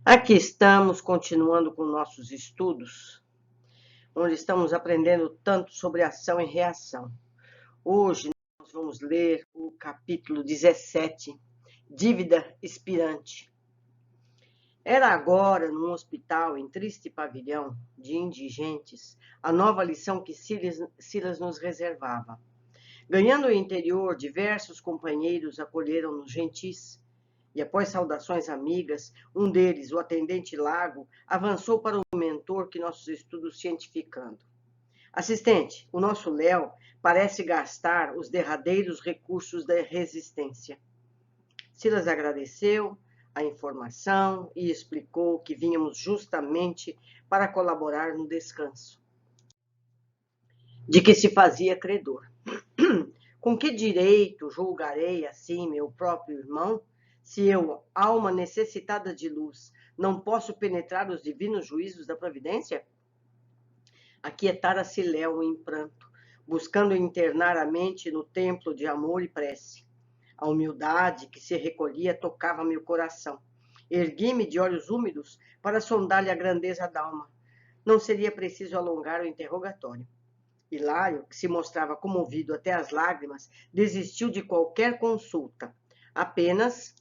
Aqui estamos, continuando com nossos estudos, onde estamos aprendendo tanto sobre ação e reação. Hoje nós vamos ler o capítulo 17, Dívida Expirante. Era agora, num hospital em triste pavilhão de indigentes, a nova lição que Silas nos reservava. Ganhando o interior, diversos companheiros acolheram-nos gentis, e após saudações amigas, um deles, o atendente Lago, avançou para o mentor que nossos estudos cientificando. Assistente, o nosso Léo parece gastar os derradeiros recursos da resistência. Silas agradeceu a informação e explicou que vínhamos justamente para colaborar no descanso, de que se fazia credor. Com que direito julgarei assim meu próprio irmão? Se eu, alma necessitada de luz, não posso penetrar os divinos juízos da providência? Aquietara-se Léo em pranto, buscando internar a mente no templo de amor e prece. A humildade que se recolhia tocava meu coração. Ergui-me de olhos úmidos para sondar-lhe a grandeza d'alma. Não seria preciso alongar o interrogatório. Hilário, que se mostrava comovido até as lágrimas, desistiu de qualquer consulta, apenas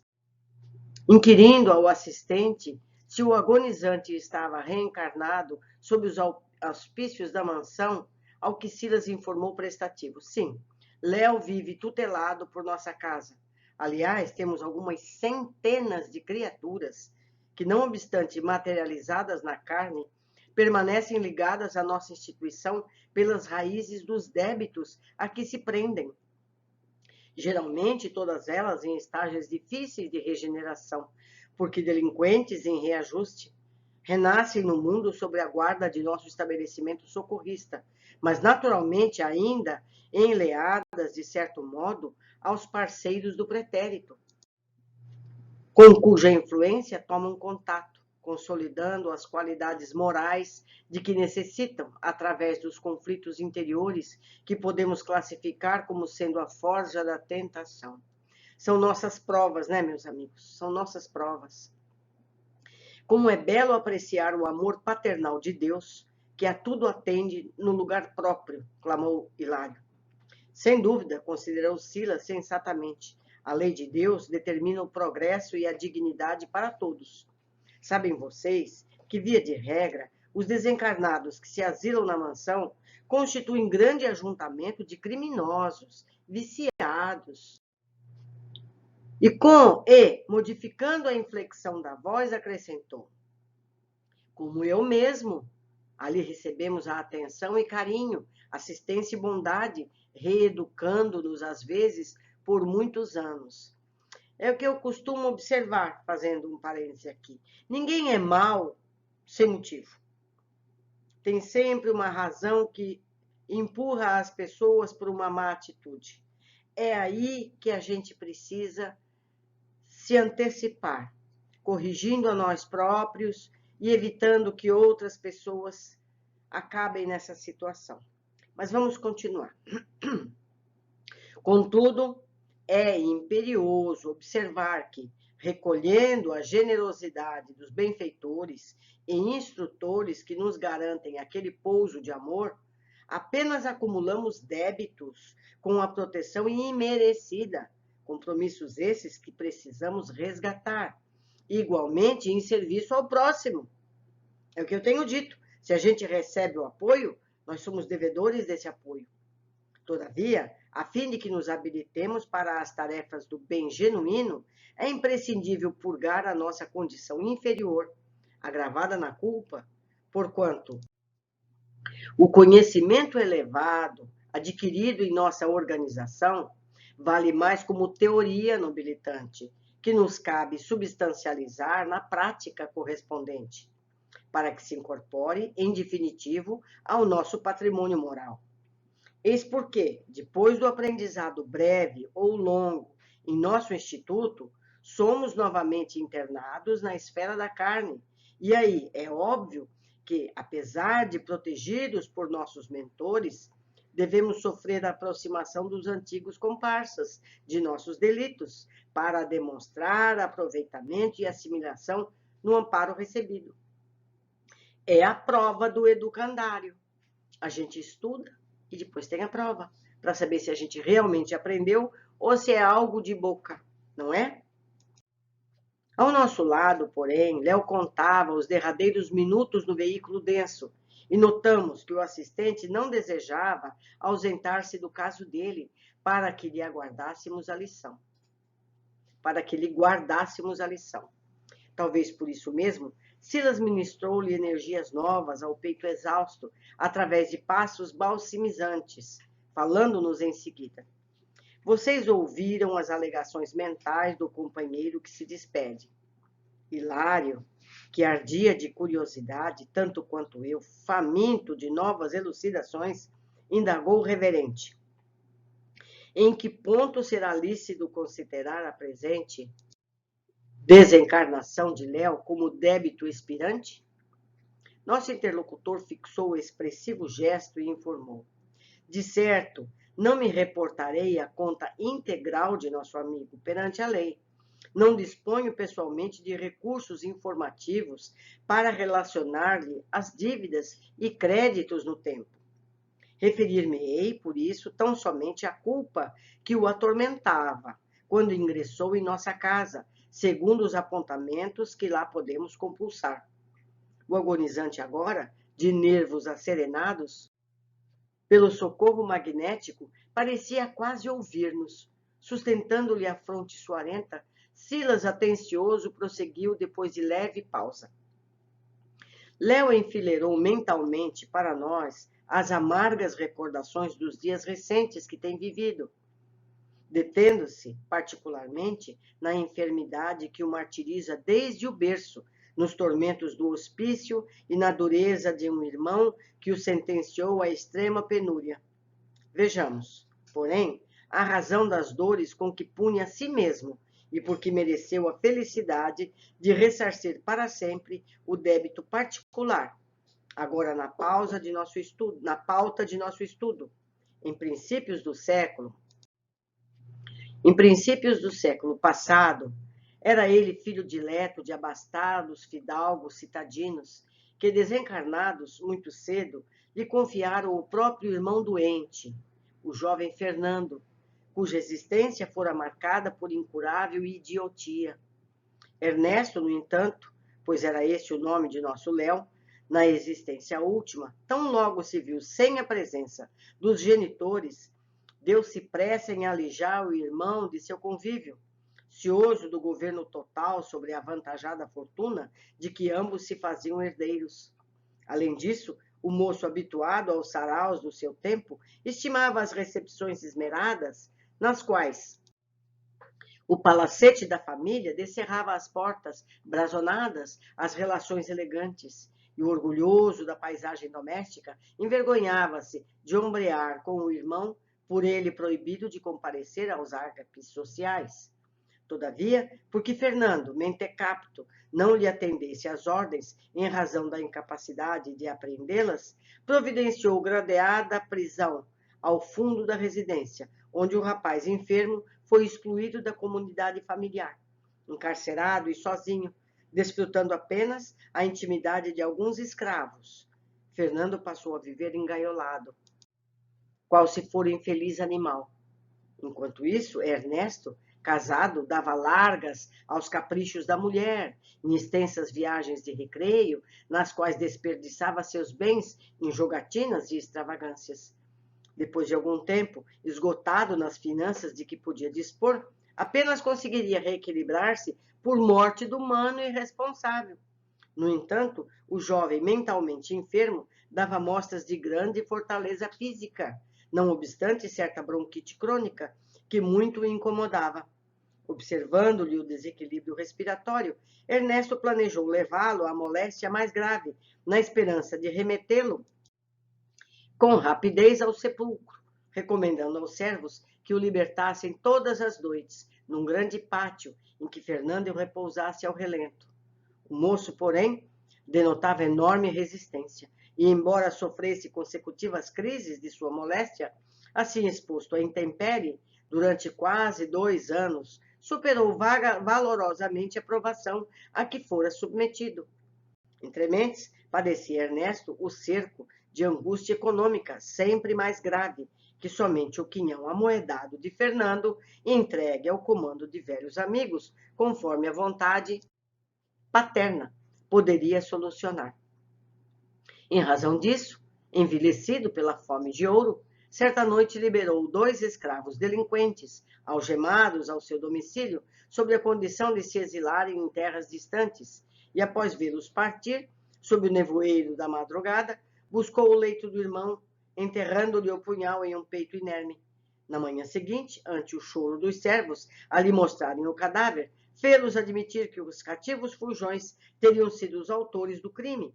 inquirindo ao assistente se o agonizante estava reencarnado sob os auspícios da mansão, ao que Silas informou prestativo. Sim, Léo vive tutelado por nossa casa. Aliás, temos algumas centenas de criaturas que, não obstante materializadas na carne, permanecem ligadas à nossa instituição pelas raízes dos débitos a que se prendem. Geralmente, todas elas em estágios difíceis de regeneração, porque delinquentes em reajuste renascem no mundo sob a guarda de nosso estabelecimento socorrista, mas naturalmente ainda enleadas, de certo modo, aos parceiros do pretérito, com cuja influência tomam contato, consolidando as qualidades morais de que necessitam, através dos conflitos interiores que podemos classificar como sendo a forja da tentação. São nossas provas, né, meus amigos? São nossas provas. Como é belo apreciar o amor paternal de Deus, que a tudo atende no lugar próprio, clamou Hilário. Sem dúvida, considerou Silas sensatamente. A lei de Deus determina o progresso e a dignidade para todos. Sabem vocês que, via de regra, os desencarnados que se asilam na mansão constituem grande ajuntamento de criminosos, viciados. Modificando a inflexão da voz, acrescentou: como eu mesmo. Ali recebemos a atenção e carinho, assistência e bondade, reeducando-nos, às vezes, por muitos anos. É o que eu costumo observar, fazendo um parêntese aqui. Ninguém é mau sem motivo. Tem sempre uma razão que empurra as pessoas por uma má atitude. É aí que a gente precisa se antecipar, corrigindo a nós próprios e evitando que outras pessoas acabem nessa situação. Mas vamos continuar. Contudo, é imperioso observar que, recolhendo a generosidade dos benfeitores e instrutores que nos garantem aquele pouso de amor, apenas acumulamos débitos com a proteção imerecida, compromissos esses que precisamos resgatar, igualmente em serviço ao próximo. É o que eu tenho dito. Se a gente recebe o apoio, nós somos devedores desse apoio. Todavia, a fim de que nos habilitemos para as tarefas do bem genuíno, é imprescindível purgar a nossa condição inferior, agravada na culpa, porquanto o conhecimento elevado adquirido em nossa organização vale mais como teoria nobilitante, que nos cabe substancializar na prática correspondente, para que se incorpore, em definitivo, ao nosso patrimônio moral. Eis porque, depois do aprendizado breve ou longo em nosso instituto, somos novamente internados na esfera da carne. E aí, é óbvio que, apesar de protegidos por nossos mentores, devemos sofrer a aproximação dos antigos comparsas de nossos delitos, para demonstrar aproveitamento e assimilação no amparo recebido. É a prova do educandário. A gente estuda e depois tem a prova, para saber se a gente realmente aprendeu ou se é algo de boca, não é? Ao nosso lado, porém, Léo contava os derradeiros minutos no veículo denso e notamos que o assistente não desejava ausentar-se do caso dele para que lhe guardássemos a lição. Talvez por isso mesmo, Silas ministrou-lhe energias novas ao peito exausto, através de passos balsamizantes, falando-nos em seguida. Vocês ouviram as alegações mentais do companheiro que se despede. Hilário, que ardia de curiosidade, tanto quanto eu, faminto de novas elucidações, indagou reverente. Em que ponto será lícito considerar a presente desencarnação de Léo como débito expirante? Nosso interlocutor fixou o expressivo gesto e informou. De certo, não me reportarei à conta integral de nosso amigo perante a lei. Não disponho pessoalmente de recursos informativos para relacionar-lhe as dívidas e créditos no tempo. Referir-me-ei, por isso, tão somente à culpa que o atormentava quando ingressou em nossa casa, segundo os apontamentos que lá podemos compulsar. O agonizante agora, de nervos acerenados pelo socorro magnético, parecia quase ouvir-nos. Sustentando-lhe a fronte suarenta, Silas, atencioso, prosseguiu depois de leve pausa. Léo enfileirou mentalmente para nós as amargas recordações dos dias recentes que tem vivido, detendo-se, particularmente, na enfermidade que o martiriza desde o berço, nos tormentos do hospício e na dureza de um irmão que o sentenciou à extrema penúria. Vejamos, porém, a razão das dores com que pune a si mesmo e porque mereceu a felicidade de ressarcir para sempre o débito particular, agora na pauta de nosso estudo, em princípios do século passado, era ele filho dileto de abastados fidalgos citadinos, que, desencarnados muito cedo, lhe confiaram o próprio irmão doente, o jovem Fernando, cuja existência fora marcada por incurável idiotia. Ernesto, no entanto, pois era esse o nome de nosso Léo, na existência última, tão logo se viu sem a presença dos genitores, deu-se pressa em alijar o irmão de seu convívio, cioso do governo total sobre a avantajada fortuna de que ambos se faziam herdeiros. Além disso, o moço, habituado aos saraus do seu tempo, estimava as recepções esmeradas, nas quais o palacete da família descerrava as portas brazonadas às relações elegantes, e o orgulhoso da paisagem doméstica envergonhava-se de ombrear com o irmão, por ele proibido de comparecer aos árcapes sociais. Todavia, porque Fernando, mentecapto, não lhe atendesse às ordens em razão da incapacidade de apreendê-las, providenciou gradeada prisão ao fundo da residência, onde o rapaz enfermo foi excluído da comunidade familiar, encarcerado e sozinho, desfrutando apenas a intimidade de alguns escravos. Fernando passou a viver engaiolado, qual se for infeliz animal. Enquanto isso, Ernesto, casado, dava largas aos caprichos da mulher, em extensas viagens de recreio, nas quais desperdiçava seus bens em jogatinas e extravagâncias. Depois de algum tempo, esgotado nas finanças de que podia dispor, apenas conseguiria reequilibrar-se por morte do mano irresponsável. No entanto, o jovem mentalmente enfermo dava mostras de grande fortaleza física, não obstante certa bronquite crônica que muito o incomodava. Observando-lhe o desequilíbrio respiratório, Ernesto planejou levá-lo à moléstia mais grave, na esperança de remetê-lo com rapidez ao sepulcro, recomendando aos servos que o libertassem todas as noites, num grande pátio em que Fernando repousasse ao relento. O moço, porém, denotava enorme resistência, e, embora sofresse consecutivas crises de sua moléstia, assim exposto à intempérie durante quase 2 anos, superou valorosamente a provação a que fora submetido. Entrementes, padecia Ernesto o cerco de angústia econômica sempre mais grave, que somente o quinhão amoedado de Fernando, entregue ao comando de velhos amigos, conforme a vontade paterna, poderia solucionar. Em razão disso, envilecido pela fome de ouro, certa noite liberou 2 escravos delinquentes, algemados ao seu domicílio, sob a condição de se exilarem em terras distantes, e após vê-los partir, sob o nevoeiro da madrugada, buscou o leito do irmão, enterrando-lhe o punhal em um peito inerme. Na manhã seguinte, ante o choro dos servos, a lhe mostrarem o cadáver, fê-los admitir que os cativos fujões teriam sido os autores do crime.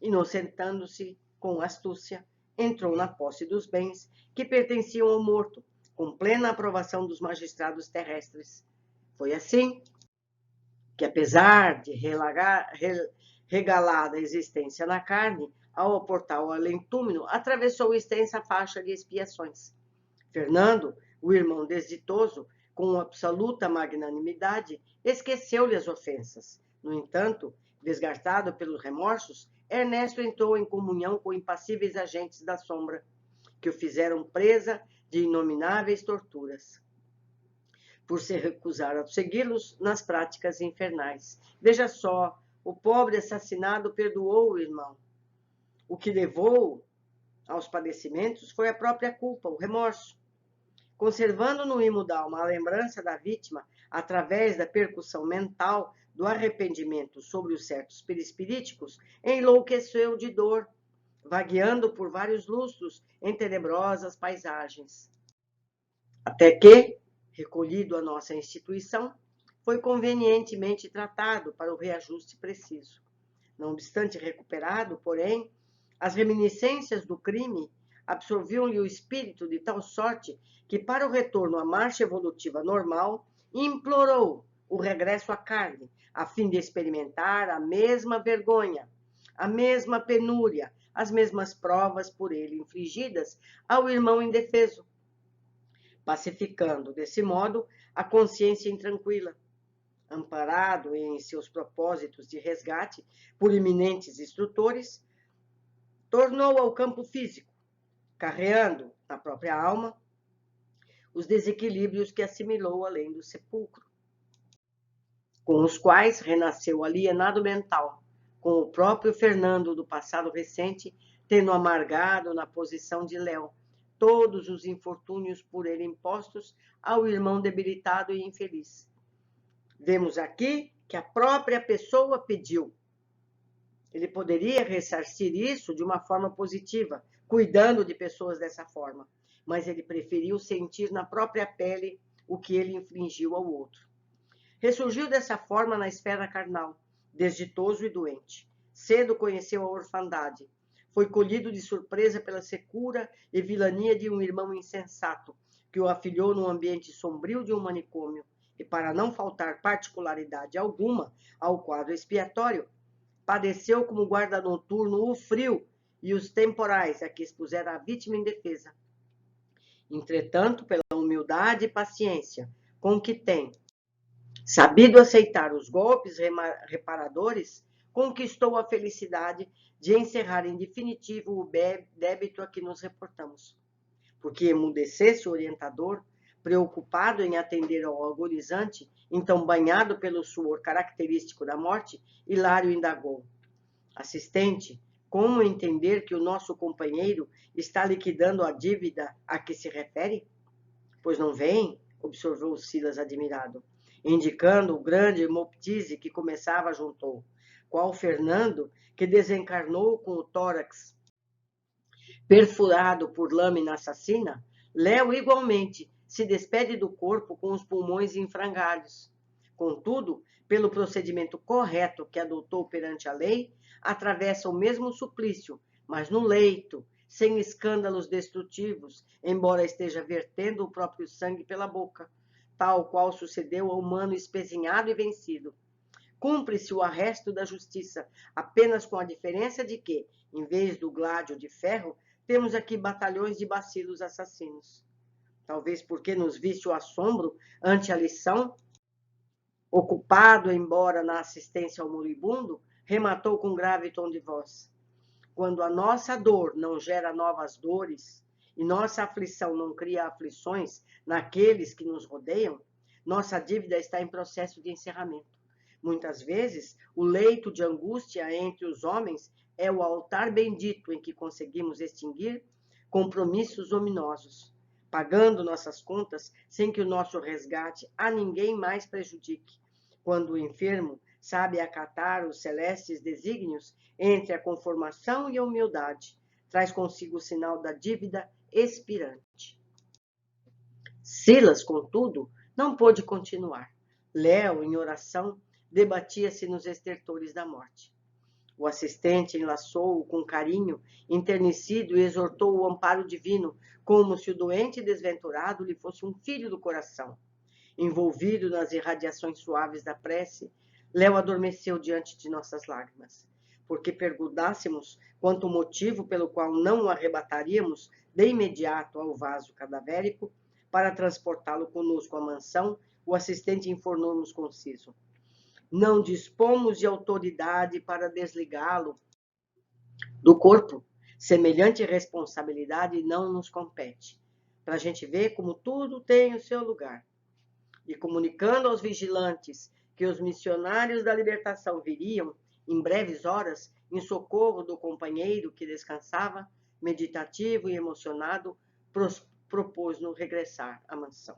Inocentando-se com astúcia, entrou na posse dos bens que pertenciam ao morto, com plena aprovação dos magistrados terrestres. Foi assim que, apesar de regalada existência na carne, ao aportar o além-túmulo, atravessou extensa faixa de expiações. Fernando, o irmão desditoso, com absoluta magnanimidade, esqueceu-lhe as ofensas. No entanto, desgastado pelos remorsos, Ernesto entrou em comunhão com impassíveis agentes da sombra, que o fizeram presa de inomináveis torturas, por se recusar a segui-los nas práticas infernais. Veja só, o pobre assassinado perdoou o irmão. O que levou aos padecimentos foi a própria culpa, o remorso. Conservando no imo d'alma a lembrança da vítima, através da percussão mental do arrependimento sobre os certos perispiríticos, enlouqueceu de dor, vagueando por vários lustros em tenebrosas paisagens. Até que, recolhido à nossa instituição, foi convenientemente tratado para o reajuste preciso. Não obstante recuperado, porém, as reminiscências do crime absorviam-lhe o espírito de tal sorte que, para o retorno à marcha evolutiva normal, implorou o regresso à carne, a fim de experimentar a mesma vergonha, a mesma penúria, as mesmas provas por ele infligidas ao irmão indefeso, pacificando, desse modo, a consciência intranquila. Amparado em seus propósitos de resgate por eminentes instrutores, tornou ao campo físico, carreando na própria alma os desequilíbrios que assimilou além do sepulcro, com os quais renasceu alienado mental, com o próprio Fernando do passado recente tendo amargado na posição de Léo todos os infortúnios por ele impostos ao irmão debilitado e infeliz. Vemos aqui que a própria pessoa pediu. Ele poderia ressarcir isso de uma forma positiva, cuidando de pessoas dessa forma, mas ele preferiu sentir na própria pele o que ele infligiu ao outro. Ressurgiu dessa forma na esfera carnal, desditoso e doente. Cedo conheceu a orfandade. Foi colhido de surpresa pela secura e vilania de um irmão insensato, que o afilhou num ambiente sombrio de um manicômio, e para não faltar particularidade alguma ao quadro expiatório, padeceu como guarda noturno o frio e os temporais a que expusera a vítima indefesa. Entretanto, pela humildade e paciência com que tem sabido aceitar os golpes reparadores, conquistou a felicidade de encerrar em definitivo o débito a que nos reportamos. Porque emudecesse o orientador, preocupado em atender ao agonizante, então banhado pelo suor característico da morte, Hilário indagou: assistente, como entender que o nosso companheiro está liquidando a dívida a que se refere? Pois não vem, observou Silas admirado, indicando o grande hemoptise que começava juntou, qual Fernando, que desencarnou com o tórax perfurado por lâmina assassina, Léo igualmente se despede do corpo com os pulmões em frangalhos. Contudo, pelo procedimento correto que adotou perante a lei, atravessa o mesmo suplício, mas no leito, sem escândalos destrutivos, embora esteja vertendo o próprio sangue pela boca, tal qual sucedeu ao humano espezinhado e vencido. Cumpre-se o arresto da justiça, apenas com a diferença de que, em vez do gládio de ferro, temos aqui batalhões de bacilos assassinos. Talvez porque nos viste o assombro ante a lição ocupado, embora na assistência ao moribundo, rematou com grave tom de voz: quando a nossa dor não gera novas dores e nossa aflição não cria aflições naqueles que nos rodeiam, nossa dívida está em processo de encerramento. Muitas vezes, o leito de angústia entre os homens é o altar bendito em que conseguimos extinguir compromissos ominosos, pagando nossas contas sem que o nosso resgate a ninguém mais prejudique. Quando o enfermo sabe acatar os celestes desígnios entre a conformação e a humildade, traz consigo o sinal da dívida expirante. Silas, contudo, não pôde continuar. Léo, em oração, debatia-se nos estertores da morte. O assistente enlaçou-o com carinho, enternecido, e exortou o amparo divino, como se o doente desventurado lhe fosse um filho do coração. Envolvido nas irradiações suaves da prece, Léo adormeceu diante de nossas lágrimas. Porque perguntássemos quanto o motivo pelo qual não o arrebataríamos de imediato ao vaso cadavérico para transportá-lo conosco à mansão, o assistente informou-nos conciso: não dispomos de autoridade para desligá-lo do corpo. Semelhante responsabilidade não nos compete. Para a gente ver como tudo tem o seu lugar. E comunicando aos vigilantes que os missionários da libertação viriam, em breves horas, em socorro do companheiro que descansava, meditativo e emocionado, propôs-nos regressar à mansão.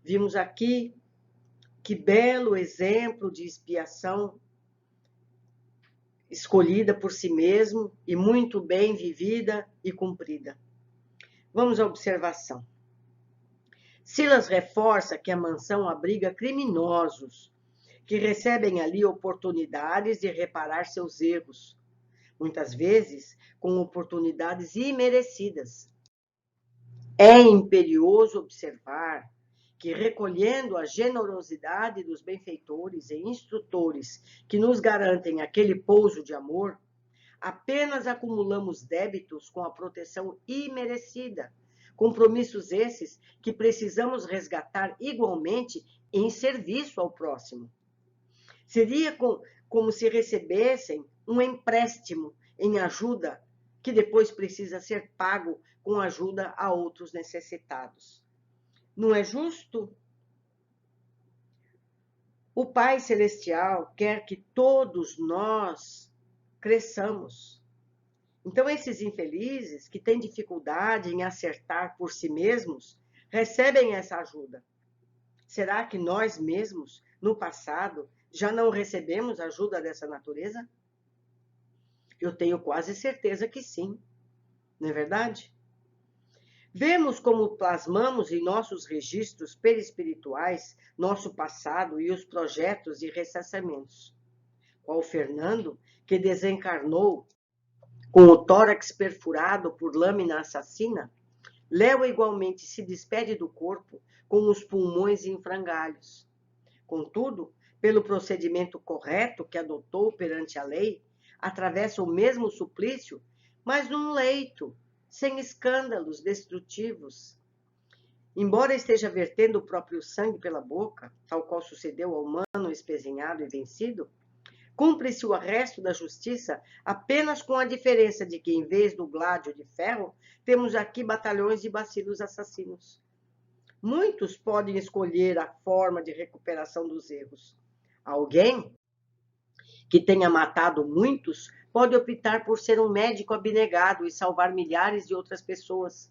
Vimos aqui que belo exemplo de expiação escolhida por si mesmo e muito bem vivida e cumprida. Vamos à observação. Silas reforça que a mansão abriga criminosos que recebem ali oportunidades de reparar seus erros, muitas vezes com oportunidades imerecidas. É imperioso observar que, recolhendo a generosidade dos benfeitores e instrutores que nos garantem aquele pouso de amor, apenas acumulamos débitos com a proteção imerecida, compromissos esses que precisamos resgatar igualmente em serviço ao próximo. Seria como se recebessem um empréstimo em ajuda que depois precisa ser pago com ajuda a outros necessitados. Não é justo? O Pai Celestial quer que todos nós cresçamos. Então, esses infelizes que têm dificuldade em acertar por si mesmos, recebem essa ajuda. Será que nós mesmos, no passado, já não recebemos ajuda dessa natureza? Eu tenho quase certeza que sim, não é verdade? Vemos como plasmamos em nossos registros perispirituais nosso passado e os projetos de ressarcimentos. Qual Fernando, que desencarnou com o tórax perfurado por lâmina assassina, Léo igualmente se despede do corpo com os pulmões em frangalhos. Contudo, pelo procedimento correto que adotou perante a lei, atravessa o mesmo suplício, mas num leito, sem escândalos destrutivos. Embora esteja vertendo o próprio sangue pela boca, tal qual sucedeu ao humano espezinhado e vencido, cumpre-se o arresto da justiça apenas com a diferença de que, em vez do gládio de ferro, temos aqui batalhões de bacilos assassinos. Muitos podem escolher a forma de recuperação dos erros. Alguém que tenha matado muitos pode optar por ser um médico abnegado e salvar milhares de outras pessoas.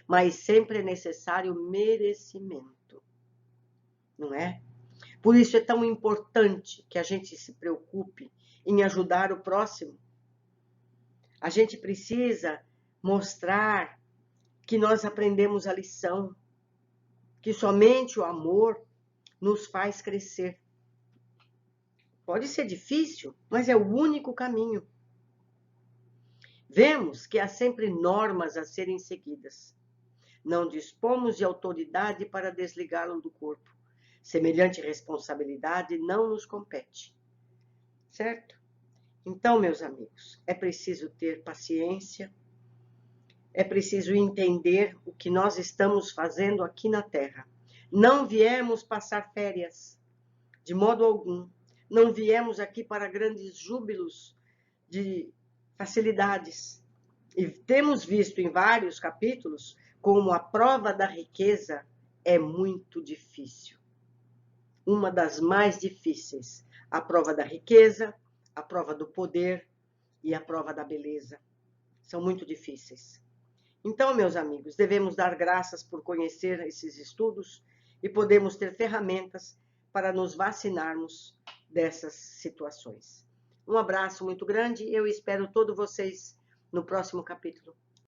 Mas sempre é necessário merecimento, não é? Por isso é tão importante que a gente se preocupe em ajudar o próximo. A gente precisa mostrar que nós aprendemos a lição, que somente o amor nos faz crescer. Pode ser difícil, mas é o único caminho. Vemos que há sempre normas a serem seguidas. Não dispomos de autoridade para desligá-lo do corpo. Semelhante responsabilidade não nos compete. Certo? Então, meus amigos, é preciso ter paciência, é preciso entender o que nós estamos fazendo aqui na Terra. Não viemos passar férias. de modo algum. Não viemos aqui para grandes júbilos de facilidades. E temos visto em vários capítulos como a prova da riqueza é muito difícil. Uma das mais difíceis. A prova da riqueza, a prova do poder e a prova da beleza. São muito difíceis. Então, meus amigos, devemos dar graças por conhecer esses estudos e podemos ter ferramentas para nos vacinarmos dessas situações. Um abraço muito grande e eu espero todos vocês no próximo capítulo.